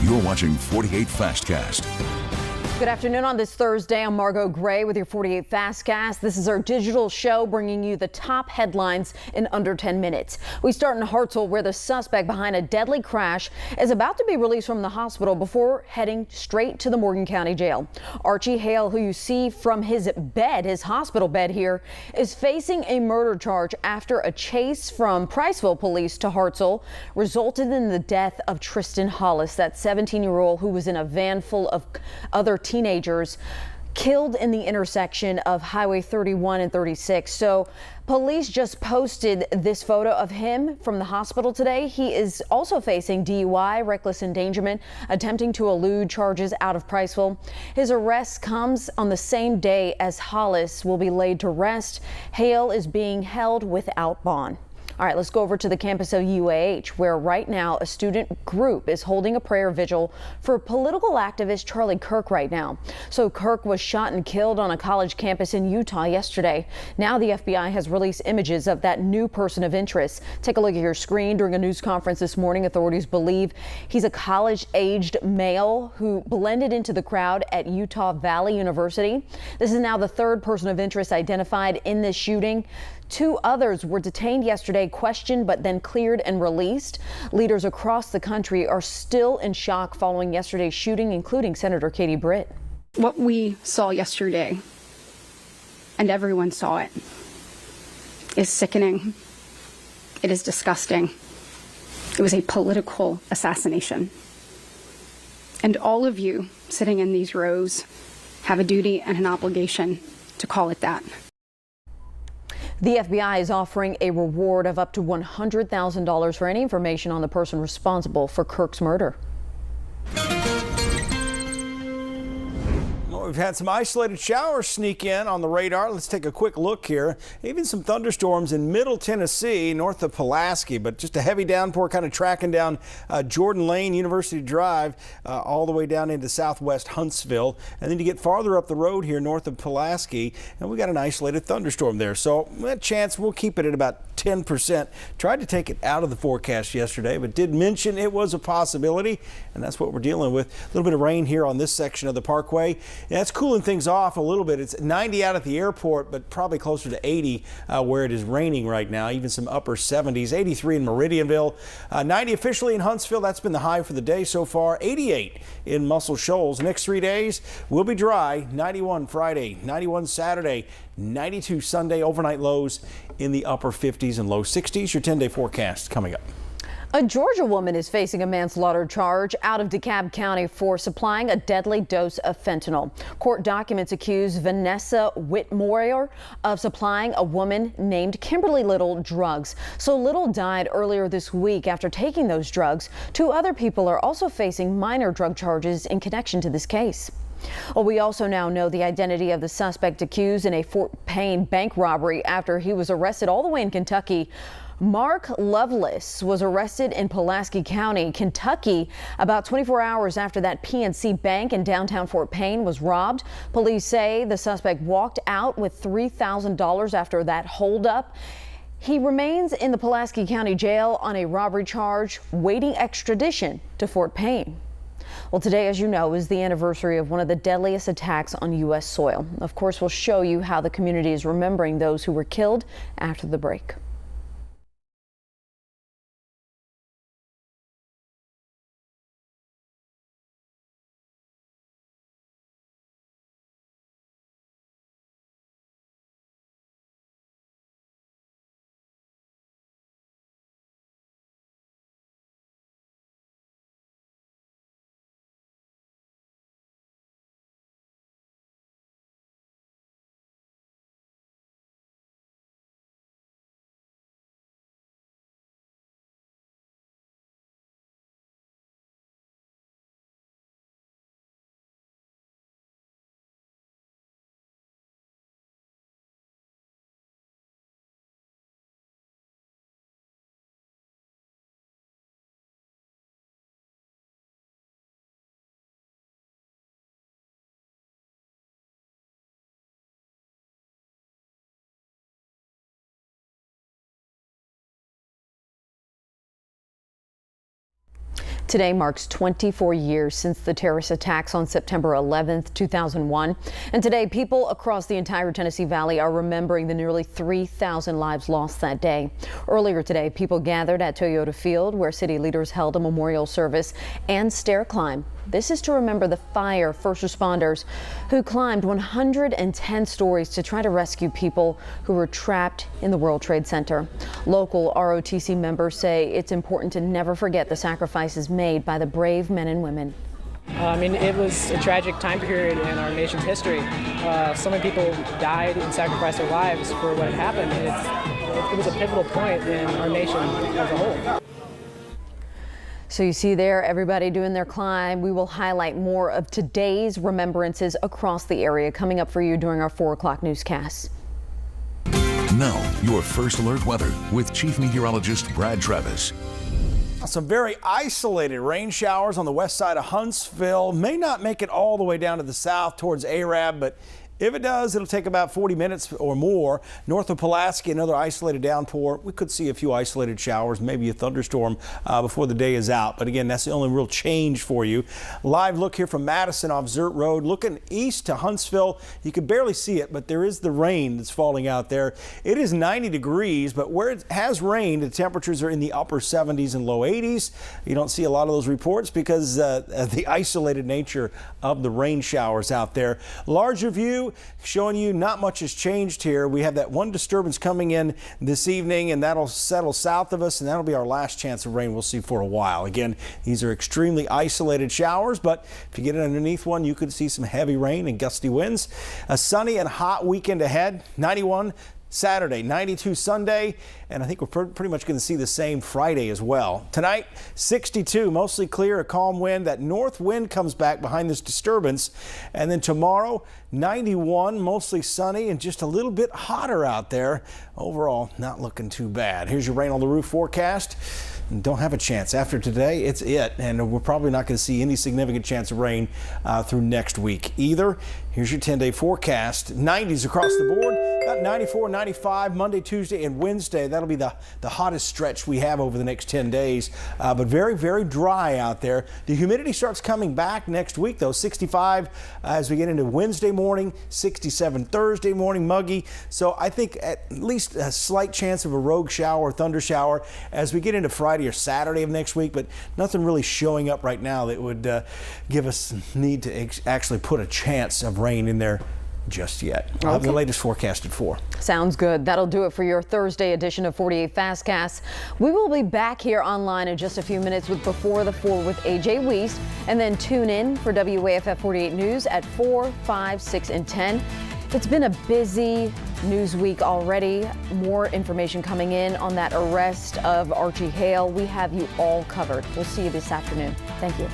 You're watching 48 Fastcast. Good afternoon on this Thursday. I'm Margot Gray with your 48 Fastcast. This is our digital show bringing you the top headlines in under 10 minutes. We start in Hartselle, where the suspect behind a deadly crash is about to be released from the hospital before heading straight to the Morgan County Jail. Archie Hale, who you see from his bed, his hospital bed here, is facing a murder charge after a chase from Priceville police to Hartselle resulted in the death of Tristan Hollis, that 17-year-old who was in a van full of other teenagers killed in the intersection of Highway 31 and 36. So police just posted this photo of him from the hospital today. He is also facing DUI, reckless endangerment, attempting to elude charges out of Priceville. His arrest comes on the same day as Hollis will be laid to rest. Hale is being held without bond. All right, let's go over to the campus of UAH, where right now a student group is holding a prayer vigil for political activist Charlie Kirk right now. So Kirk was shot and killed on a college campus in Utah yesterday. Now the FBI has released images of that new person of interest. Take a look at your screen. During a news conference this morning, authorities believe he's a college-aged male who blended into the crowd at Utah Valley University. This is now the third person of interest identified in this shooting. Two others were detained yesterday, questioned, but then cleared and released. Leaders across the country are still in shock following yesterday's shooting, including Senator Katie Britt. What we saw yesterday, and everyone saw it, is sickening. It is disgusting. It was a political assassination. And all of you sitting in these rows have a duty and an obligation to call it that. The FBI is offering a reward of up to $100,000 for any information on the person responsible for Kirk's murder. We've had some isolated showers sneak in on the radar. Let's take a quick look here. Even some thunderstorms in Middle Tennessee, north of Pulaski, but just a heavy downpour kind of tracking down Jordan Lane, University Drive, all the way down into southwest Huntsville. And then you get farther up the road here north of Pulaski, and we got an isolated thunderstorm there. So that chance, we'll keep it at about 10%. Tried to take it out of the forecast yesterday, but did mention it was a possibility, and that's what we're dealing with. A little bit of rain here on this section of the parkway. That's cooling things off a little bit. It's 90 out at the airport, but probably closer to 80 where it is raining right now. Even some upper 70s, 83 in Meridianville, 90 officially in Huntsville. That's been the high for the day so far. 88 in Muscle Shoals. Next 3 days will be dry. 91 Friday, 91 Saturday, 92 Sunday. Overnight lows in the upper 50s and low 60s. Your 10-day forecast coming up. A Georgia woman is facing a manslaughter charge out of DeKalb County for supplying a deadly dose of fentanyl. Court documents accuse Vanessa Whitmore of supplying a woman named Kimberly Little drugs. So Little died earlier this week after taking those drugs. Two other people are also facing minor drug charges in connection to this case. Well, we also now know the identity of the suspect accused in a Fort Payne bank robbery after he was arrested all the way in Kentucky. Mark Lovelace was arrested in Pulaski County, Kentucky, about 24 hours after that PNC bank in downtown Fort Payne was robbed. Police say the suspect walked out with $3,000 after that holdup. He remains in the Pulaski County Jail on a robbery charge, waiting extradition to Fort Payne. Well, today, as you know, is the anniversary of one of the deadliest attacks on U.S. soil. Of course, we'll show you how the community is remembering those who were killed after the break. Today marks 24 years since the terrorist attacks on September 11th, 2001. And today, people across the entire Tennessee Valley are remembering the nearly 3,000 lives lost that day. Earlier today, people gathered at Toyota Field, where city leaders held a memorial service and stair climb. This is to remember the first responders who climbed 110 stories to try to rescue people who were trapped in the World Trade Center. Local ROTC members say it's important to never forget the sacrifices made by the brave men and women. It was a tragic time period in our nation's history. So many people died and sacrificed their lives for what had happened, and it was a pivotal point in our nation as a whole. So you see there, everybody doing their climb. We will highlight more of today's remembrances across the area coming up for you during our 4 o'clock newscast. Now, your first alert weather with Chief Meteorologist Brad Travis. Some very isolated rain showers on the west side of Huntsville. May not make it all the way down to the south towards Arab, but if it does, it'll take about 40 minutes or more. North of Pulaski, another isolated downpour. We could see a few isolated showers, maybe a thunderstorm before the day is out. But again, that's the only real change for you. Live look here from Madison off Zert Road. Looking east to Huntsville, you can barely see it, but there is the rain that's falling out there. It is 90 degrees, but where it has rained, the temperatures are in the upper 70s and low 80s. You don't see a lot of those reports because the isolated nature of the rain showers out there. Larger view showing you not much has changed here. We have that one disturbance coming in this evening, and that'll settle south of us, and that'll be our last chance of rain we'll see for a while. Again, these are extremely isolated showers, but if you get underneath one, you could see some heavy rain and gusty winds. A sunny and hot weekend ahead. 91 Saturday, 92 Sunday, and I think we're pretty much going to see the same Friday as well. Tonight, 62, mostly clear, a calm wind. That north wind comes back behind this disturbance. And then tomorrow, 91, mostly sunny and just a little bit hotter out there. Overall, not looking too bad. Here's your rain on the roof forecast. Don't have a chance. After today, it's it, and we're probably not going to see any significant chance of rain through next week either. Here's your 10-day forecast. 90s across the board, about 94, 95 Monday, Tuesday, and Wednesday. That'll be the hottest stretch we have over the next 10 days, but very, very dry out there. The humidity starts coming back next week, though. 65 as we get into Wednesday morning, 67 Thursday morning, muggy. So I think at least a slight chance of a rogue shower or thunder shower as we get into Friday or Saturday of next week, but nothing really showing up right now that would give us need to actually put a chance of rain in there just yet. I'll have the latest forecast at 4. Sounds good. That'll do it for your Thursday edition of 48 Fastcasts. We will be back here online in just a few minutes with Before the 4 with AJ Weiss, and then tune in for WAFF 48 News at 4, 5, 6, and 10. It's been a busy news week already. More information coming in on that arrest of Archie Hale. We have you all covered. We'll see you this afternoon. Thank you.